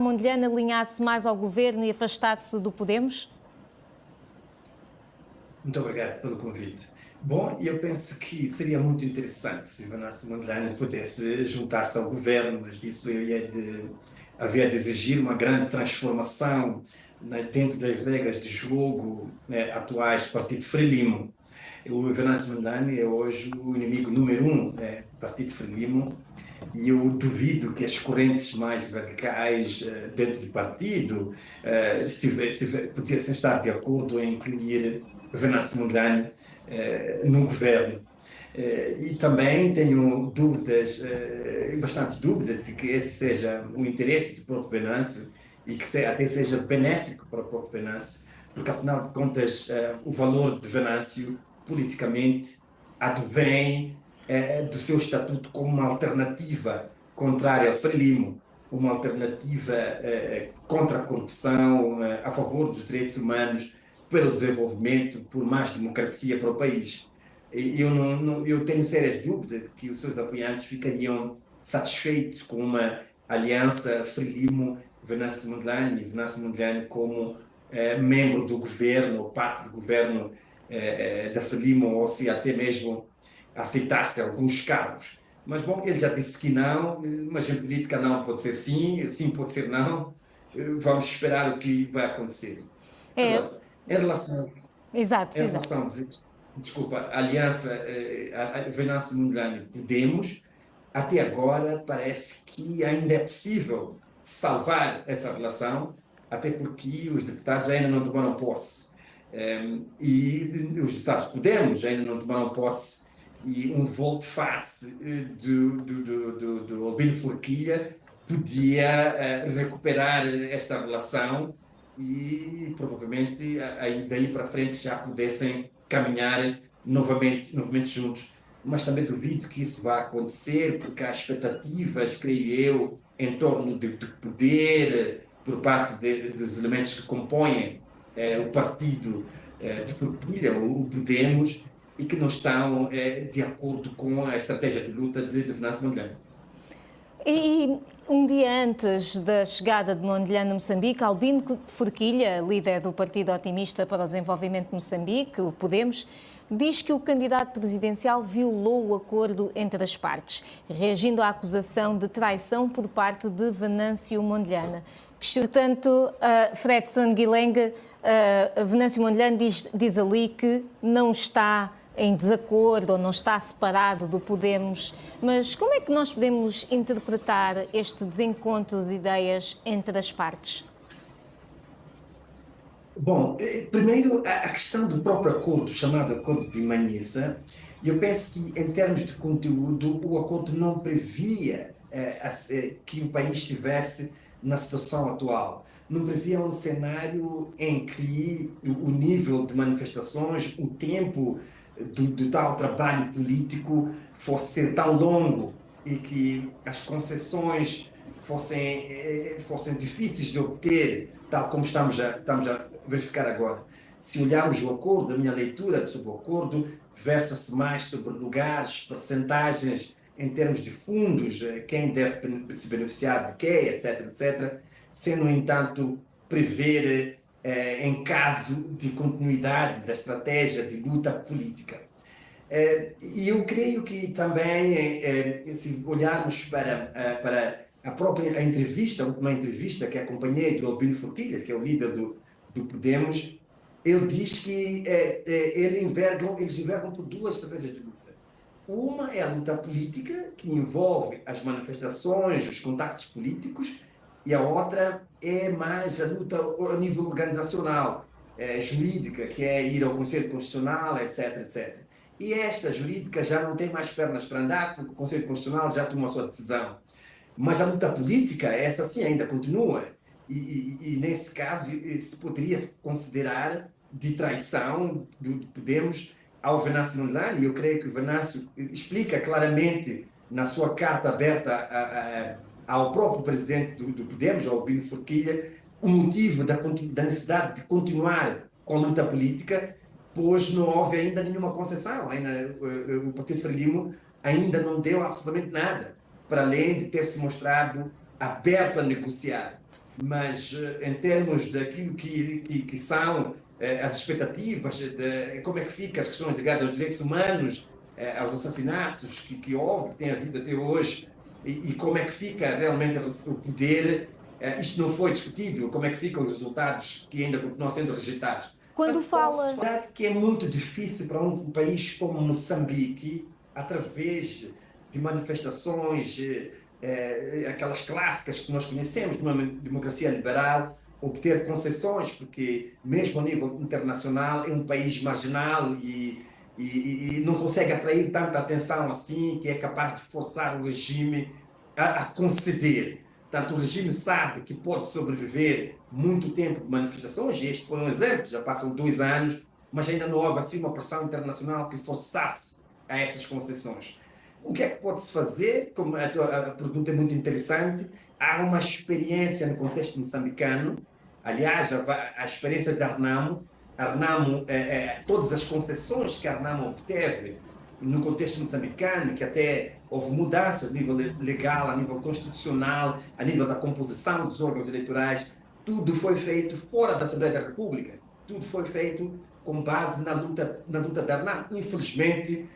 Mondlane alinhar-se mais ao governo e afastar-se do Podemos? Muito obrigado pelo convite. Bom, eu penso que seria muito interessante se Venâncio Mondlane pudesse juntar-se ao governo, mas isso havia de exigir uma grande transformação, né, dentro das regras de jogo, né, atuais do Partido Frelimo. O Venâncio Mondlane é hoje o inimigo número um, né, do Partido Frelimo, e eu duvido que as correntes mais radicais dentro do partido pudessem estar de acordo em incluir Venâncio Mondlane no governo. E também tenho dúvidas, bastante dúvidas, de que esse seja o interesse do próprio Venâncio e que até seja benéfico para o próprio Venâncio, porque afinal de contas o valor de Venâncio politicamente advém do seu estatuto como uma alternativa contrária ao Frelimo, uma alternativa contra a corrupção, a favor dos direitos humanos, pelo desenvolvimento, por mais democracia para o país. E eu tenho sérias dúvidas de que os seus apoiantes ficariam satisfeitos com uma aliança Frelimo-Venâncio Mondlane, e Venâncio Mondlane como membro do governo, ou parte do governo da Frelimo, ou se até mesmo aceitasse alguns cargos. Mas, bom, ele já disse que não, mas em política não pode ser sim, sim pode ser não. Vamos esperar o que vai acontecer. É, Agora, em relação, exato, em exato. relação, desculpa, a aliança Venâncio Mondlane-Podemos, até agora parece que ainda é possível salvar essa relação, até porque os deputados ainda não tomaram posse. E os deputados Podemos ainda não tomaram posse, e um volte-face do Albino Forquilha podia recuperar esta relação e provavelmente aí daí para frente já pudessem caminhar novamente juntos. Mas também duvido que isso vá acontecer, porque há expectativas, creio eu, em torno de poder por parte dos elementos que compõem o partido de Forquilha, o Podemos, e que não estão de acordo com a estratégia de luta de Venâncio Mondlane. E um dia antes da chegada de Mondlane a Moçambique, Albino Forquilha, líder do Partido Otimista para o Desenvolvimento de Moçambique, o Podemos, diz que o candidato presidencial violou o acordo entre as partes, reagindo à acusação de traição por parte de Venâncio Mondlane. Portanto, Fredson Guilherme, Venâncio Mondlane diz ali que não está em desacordo ou não está separado do Podemos, mas como é que nós podemos interpretar este desencontro de ideias entre as partes? Bom, primeiro a questão do próprio acordo, chamado Acordo de Manhissa, eu penso que em termos de conteúdo o acordo não previa que o país estivesse na situação atual. Não previa um cenário em que o nível de manifestações, o tempo do tal trabalho político fosse ser tão longo e que as concessões fossem difíceis de obter, tal como estamos a verificar agora. Se olharmos o acordo, a minha leitura sobre o acordo versa-se mais sobre lugares, percentagens em termos de fundos, quem deve se beneficiar de quê, etc, etc, sem, no entanto, prever em caso de continuidade da estratégia de luta política. E eu creio que também, se olharmos para a própria entrevista, uma entrevista que acompanhei do Albino Forquilhas, que é o líder do Podemos, ele diz que eles envergam por duas estratégias de luta. Uma é a luta política, que envolve as manifestações, os contactos políticos, e a outra é mais a luta a nível organizacional, jurídica, que é ir ao Conselho Constitucional, etc, etc. E esta jurídica já não tem mais pernas para andar, porque o Conselho Constitucional já tomou a sua decisão. Mas a luta política, essa sim ainda continua. E nesse caso, se poderia -se considerar de traição do Podemos ao Venâncio Mondlane. E eu creio que o Venâncio explica claramente na sua carta aberta ao próprio presidente do Podemos, ao Albino Forquilha, o motivo da necessidade de continuar com a luta política, pois não houve ainda nenhuma concessão. O Partido Frelimo ainda não deu absolutamente nada, para além de ter se mostrado aberto a negociar. mas em termos daquilo que são as expectativas, de como é que ficam as questões ligadas aos direitos humanos, aos assassinatos que houve, que tem havido até hoje, e como é que fica realmente o poder, isto não foi discutido, como é que ficam os resultados que ainda continuam sendo rejeitados. Quando Portanto, pode-se fala. falar que é muito difícil para um país como Moçambique, através de manifestações, aquelas clássicas que nós conhecemos, de uma democracia liberal, obter concessões, porque mesmo a nível internacional é um país marginal e não consegue atrair tanta atenção assim, que é capaz de forçar o regime a conceder. Portanto, o regime sabe que pode sobreviver muito tempo de manifestações, e este foi um exemplo, já passam 2 anos, mas ainda não houve assim uma pressão internacional que forçasse a essas concessões. O que é que pode-se fazer? Como a pergunta é muito interessante, há uma experiência no contexto moçambicano, aliás, a experiência da Renamo, todas as concessões que a Renamo obteve no contexto moçambicano, que até houve mudanças a nível legal, a nível constitucional, a nível da composição dos órgãos eleitorais, tudo foi feito fora da Assembleia da República, tudo foi feito com base na luta da Renamo, infelizmente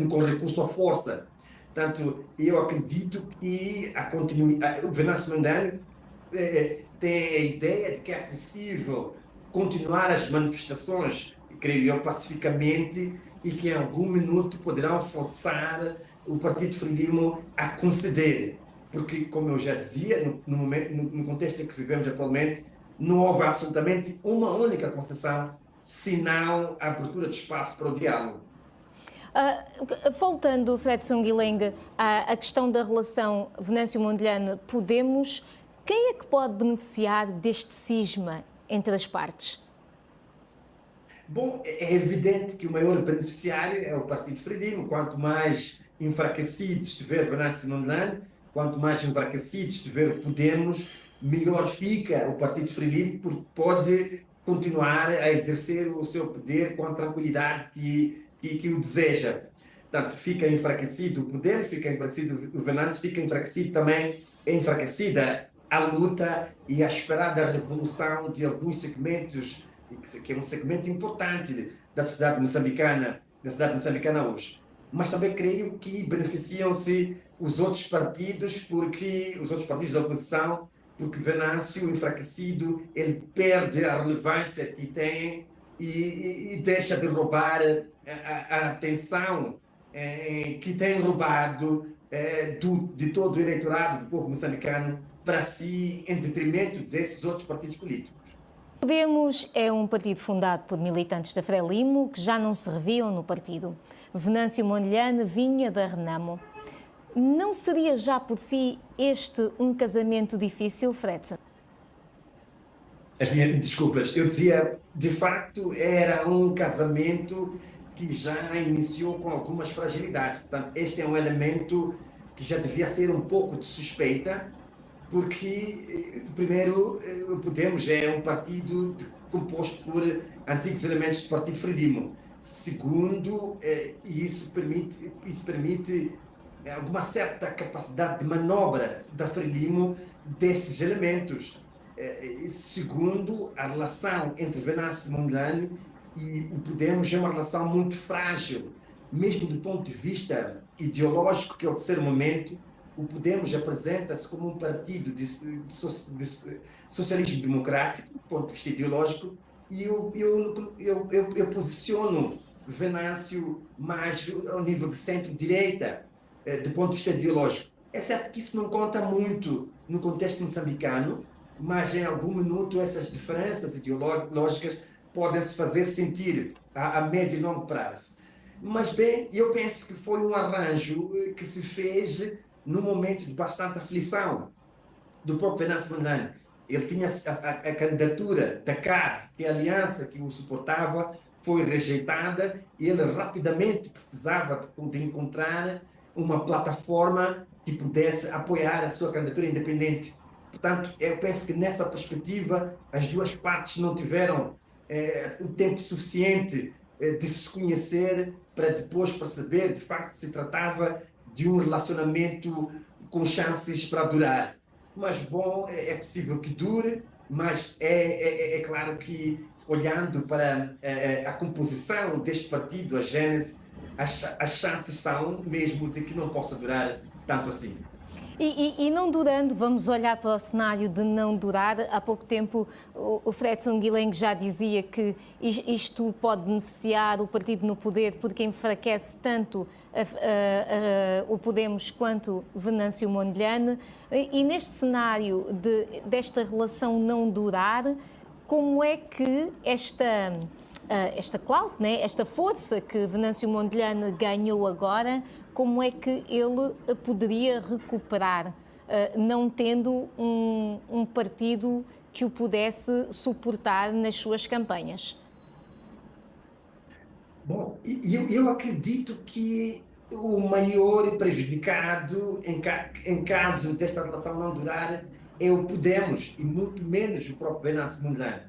com recurso à força. Portanto, eu acredito que o Venâncio Mondlane tem a ideia de que é possível continuar as manifestações, creio eu, pacificamente, e que em algum minuto poderão forçar o Partido Frelimo a conceder. Porque, como eu já dizia, no contexto em que vivemos atualmente, não houve absolutamente uma única concessão, senão a abertura de espaço para o diálogo. Voltando, Fred Sungileng, à questão da relação Venâncio Mondlane-Podemos, quem é que pode beneficiar deste cisma entre as partes? Bom, é evidente que o maior beneficiário é o Partido Frelimo. Quanto mais enfraquecido estiver Venâncio Mondlane, quanto mais enfraquecido estiver o Podemos, melhor fica o Partido Frelimo, porque pode continuar a exercer o seu poder com a tranquilidade que o deseja. Portanto, fica enfraquecido o Podemos, fica enfraquecido o Venâncio, fica enfraquecido também, é enfraquecida a luta e a esperada revolução de alguns segmentos, que é um segmento importante da cidade moçambicana hoje. Mas também creio que beneficiam-se os outros partidos, porque os outros partidos da oposição, porque Venâncio, enfraquecido, ele perde a relevância que tem e deixa de roubar a atenção que tem roubado de todo o eleitorado do povo moçambicano para si, em detrimento desses outros partidos políticos. Podemos é um partido fundado por militantes da Frelimo que já não se reviam no partido. Venâncio Mondlane vinha da Renamo. Não seria já por si este um casamento difícil, Fred? As minhas desculpas, eu dizia, de facto, era um casamento que já iniciou com algumas fragilidades. Portanto, este é um elemento que já devia ser um pouco de suspeita, porque, primeiro, o Podemos é um partido composto por antigos elementos do Partido Frelimo. Segundo, isso permite alguma certa capacidade de manobra da Frelimo desses elementos. Segundo, a relação entre Venâncio Mondlane e o Podemos é uma relação muito frágil, mesmo do ponto de vista ideológico, que é o terceiro momento. O Podemos apresenta-se como um partido de socialismo democrático, do ponto de vista ideológico, e eu posiciono Venâncio mais ao nível de centro-direita, do ponto de vista ideológico. É certo que isso não conta muito no contexto moçambicano, mas em algum minuto essas diferenças ideológicas podem se fazer sentir a médio e longo prazo. Mas bem, eu penso que foi um arranjo que se fez num momento de bastante aflição do próprio Venâncio Mondlane. Ele tinha a candidatura da CAD, que é a aliança que o suportava, foi rejeitada e ele rapidamente precisava de encontrar uma plataforma que pudesse apoiar a sua candidatura independente. Portanto, eu penso que nessa perspectiva as duas partes não tiveram o tempo suficiente de se conhecer para depois perceber de facto se tratava de um relacionamento com chances para durar. mas bom, é possível que dure, mas é claro que, olhando para a composição deste partido, a gênese, as chances são mesmo de que não possa durar tanto assim. E não durando, vamos olhar para o cenário de não durar. Há pouco tempo o Fredson Guilherme já dizia que isto pode beneficiar o partido no poder porque enfraquece tanto o Podemos quanto Venâncio Mondlane. E neste cenário desta relação não durar, como é que esta clout, né, esta força que Venâncio Mondlane ganhou agora, como é que ele a poderia recuperar, não tendo um partido que o pudesse suportar nas suas campanhas? Bom, eu acredito que o maior prejudicado em caso desta relação não durar é o Podemos e muito menos o próprio Venâncio Mondlane.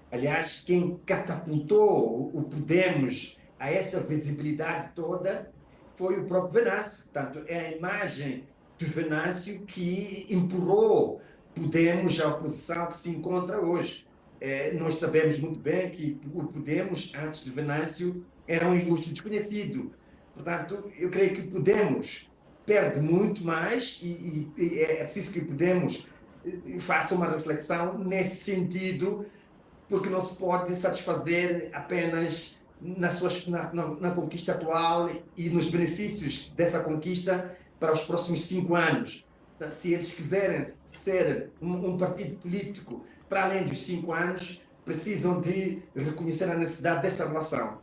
Aliás, quem catapultou o Podemos a essa visibilidade toda foi o próprio Venâncio. Portanto, é a imagem do Venâncio que empurrou Podemos à posição que se encontra hoje. Nós sabemos muito bem que o Podemos, antes do Venâncio, era um ilustre desconhecido. Portanto, eu creio que o Podemos perde muito mais e é preciso que o Podemos faça uma reflexão nesse sentido, porque não se pode satisfazer apenas na conquista atual e nos benefícios dessa conquista para os próximos 5 anos. Portanto, se eles quiserem ser um partido político para além dos 5 anos, precisam de reconhecer a necessidade desta relação.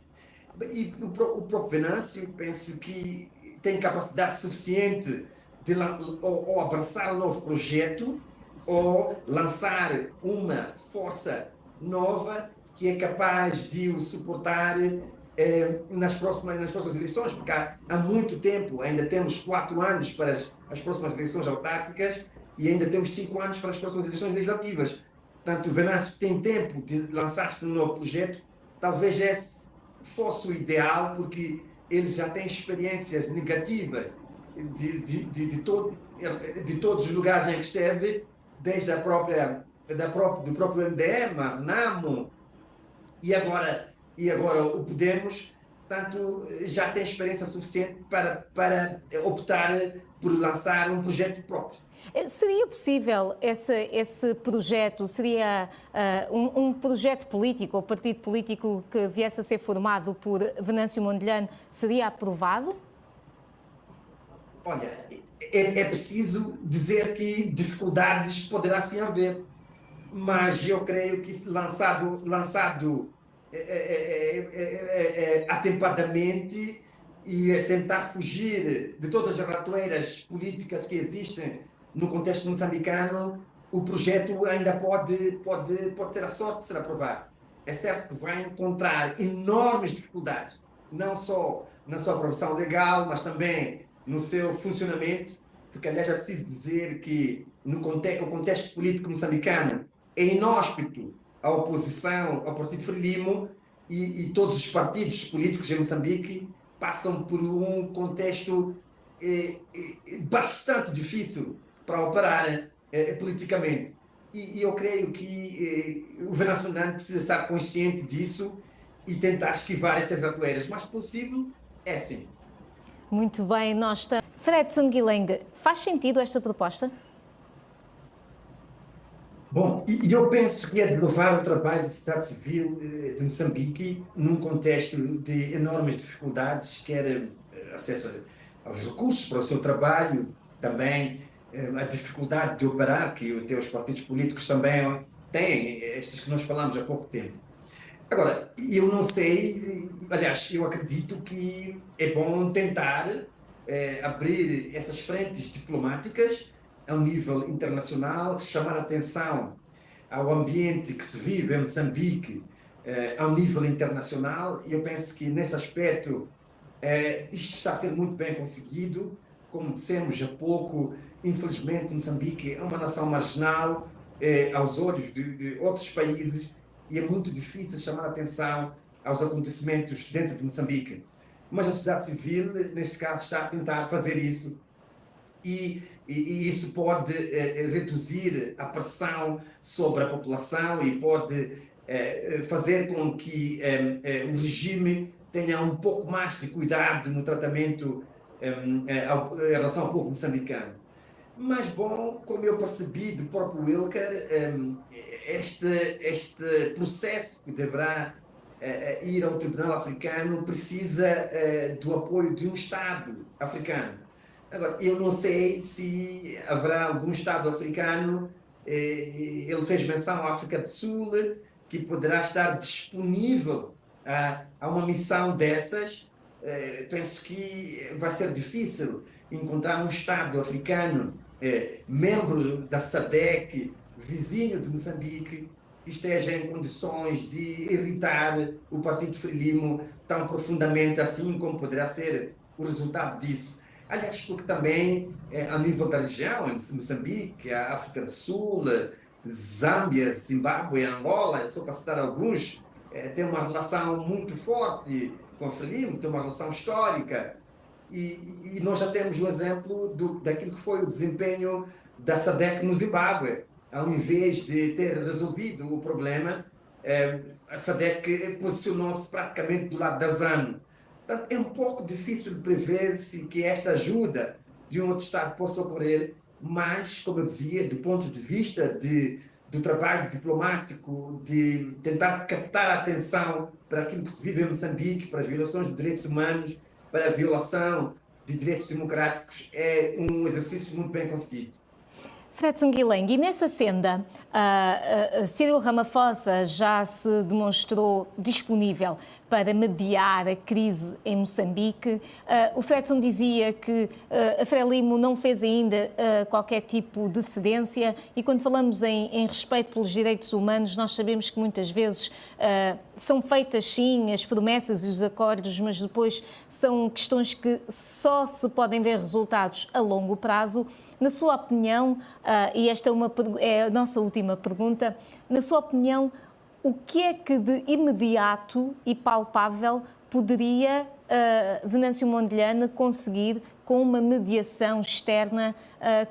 E o próprio Venâncio, penso que tem capacidade suficiente de ou abraçar um novo projeto ou lançar uma força nova que é capaz de o suportar nas próximas eleições, porque há muito tempo, ainda temos 4 anos para as próximas eleições autárquicas e ainda temos 5 anos para as próximas eleições legislativas. Portanto, o Venâncio tem tempo de lançar-se num novo projeto, talvez esse fosse o ideal, porque ele já tem experiências negativas de todos os lugares em que esteve, desde do próprio MDM, a RENAMO, e agora o Podemos, portanto, já tem experiência suficiente para optar por lançar um projeto próprio. Seria possível esse projeto, seria um projeto político ou partido político que viesse a ser formado por Venâncio Mondlane, seria aprovado? Olha, é preciso dizer que dificuldades poderá sim haver, mas eu creio que lançado atempadamente e a tentar fugir de todas as ratoeiras políticas que existem no contexto moçambicano, o projeto ainda pode ter a sorte de ser aprovado. É certo que vai encontrar enormes dificuldades, não só na sua aprovação legal, mas também no seu funcionamento, porque, aliás, é preciso dizer que o contexto político moçambicano é inóspito à oposição ao Partido Frelimo e todos os partidos políticos em Moçambique passam por um contexto bastante difícil para operar politicamente. E eu creio que o Venâncio Mondlane precisa estar consciente disso e tentar esquivar essas ratoeiras. Mas possível é sim. Muito bem, nós estamos. Fredson Guilherme, faz sentido esta proposta? Bom, e eu penso que é de louvar o trabalho da sociedade civil de Moçambique num contexto de enormes dificuldades, quer acesso aos recursos para o seu trabalho, também a dificuldade de operar, que os partidos políticos também têm, estes que nós falamos há pouco tempo. Agora, eu não sei, aliás, eu acredito que é bom tentar abrir essas frentes diplomáticas a um nível internacional, chamar a atenção ao ambiente que se vive em Moçambique a um nível internacional, e eu penso que nesse aspecto isto está a ser muito bem conseguido. Como dissemos há pouco, infelizmente Moçambique é uma nação marginal aos olhos de outros países e é muito difícil chamar a atenção aos acontecimentos dentro de Moçambique. Mas a sociedade civil, neste caso, está a tentar fazer isso e isso pode reduzir a pressão sobre a população e pode fazer com que o regime tenha um pouco mais de cuidado no tratamento em relação ao povo moçambicano. Mas, bom, como eu percebi do próprio Wilker, este, este processo que deverá ir ao Tribunal Africano precisa do apoio de um Estado africano. Agora, eu não sei se haverá algum Estado africano, ele fez menção à África do Sul, que poderá estar disponível a uma missão dessas. Penso que vai ser difícil encontrar um Estado africano, membro da SADC, vizinho de Moçambique, que esteja em condições de irritar o Partido Frelimo tão profundamente assim como poderá ser o resultado disso. Aliás, porque também, a nível da região, em Moçambique, a África do Sul, Zâmbia, Zimbábue, Angola, só para citar alguns, tem uma relação muito forte com o Frelimo, tem uma relação histórica. E nós já temos o exemplo daquilo que foi o desempenho da SADC no Zimbábue. Ao invés de ter resolvido o problema, a SADC posicionou-se praticamente do lado da ZANU. Portanto, é um pouco difícil de prever se que esta ajuda de um outro Estado possa ocorrer, mas, como eu dizia, do ponto de vista do trabalho diplomático, de tentar captar a atenção para aquilo que se vive em Moçambique, para as violações de direitos humanos, para a violação de direitos democráticos, é um exercício muito bem conseguido. Fredson Guilherme, e nessa senda, Cyril Ramaphosa já se demonstrou disponível para mediar a crise em Moçambique. O Fredson dizia que a Frelimo não fez ainda qualquer tipo de cedência e quando falamos em respeito pelos direitos humanos, nós sabemos que muitas vezes são feitas sim as promessas e os acordos, mas depois são questões que só se podem ver resultados a longo prazo. Na sua opinião, e esta é a nossa última pergunta, na sua opinião, o que é que de imediato e palpável poderia Venâncio Mondlane conseguir com uma mediação externa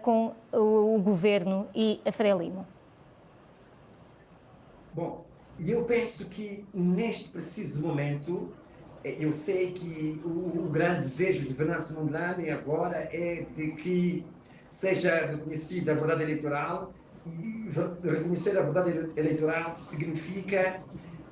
com o governo e a Frelimo? Bom, eu penso que neste preciso momento, eu sei que o grande desejo de Venâncio Mondlane agora é de que seja reconhecida a verdade eleitoral, e reconhecer a verdade eleitoral significa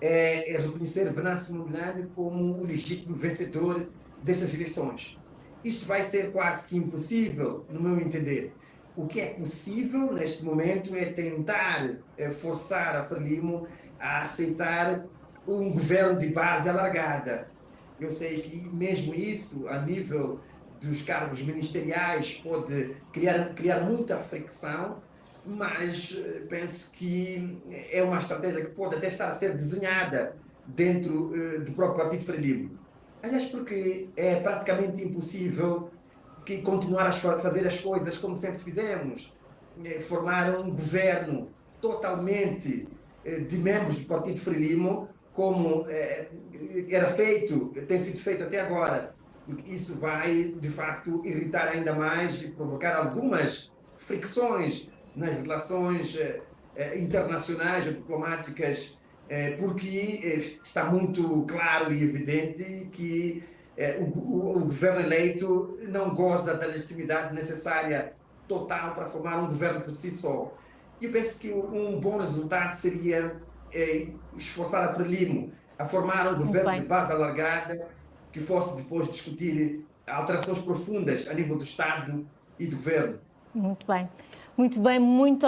reconhecer Venâncio Mondlane como o legítimo vencedor destas eleições. Isto vai ser quase que impossível, no meu entender. O que é possível neste momento é tentar forçar a Frelimo a aceitar um governo de base alargada. Eu sei que mesmo isso, a nível dos cargos ministeriais, pode criar muita fricção, mas penso que é uma estratégia que pode até estar a ser desenhada dentro do próprio Partido Frelimo. Aliás, porque é praticamente impossível que continuar a fazer as coisas como sempre fizemos, formar um governo totalmente de membros do Partido Frelimo, como era feito, tem sido feito até agora. Isso vai, de facto, irritar ainda mais e provocar algumas fricções nas relações internacionais ou diplomáticas, porque está muito claro e evidente que o governo eleito não goza da legitimidade necessária total para formar um governo por si só. Eu penso que um bom resultado seria esforçar a Frelimo a formar um governo de base alargada que fosse depois discutir alterações profundas a nível do Estado e do governo. Muito bem, muito bem, muito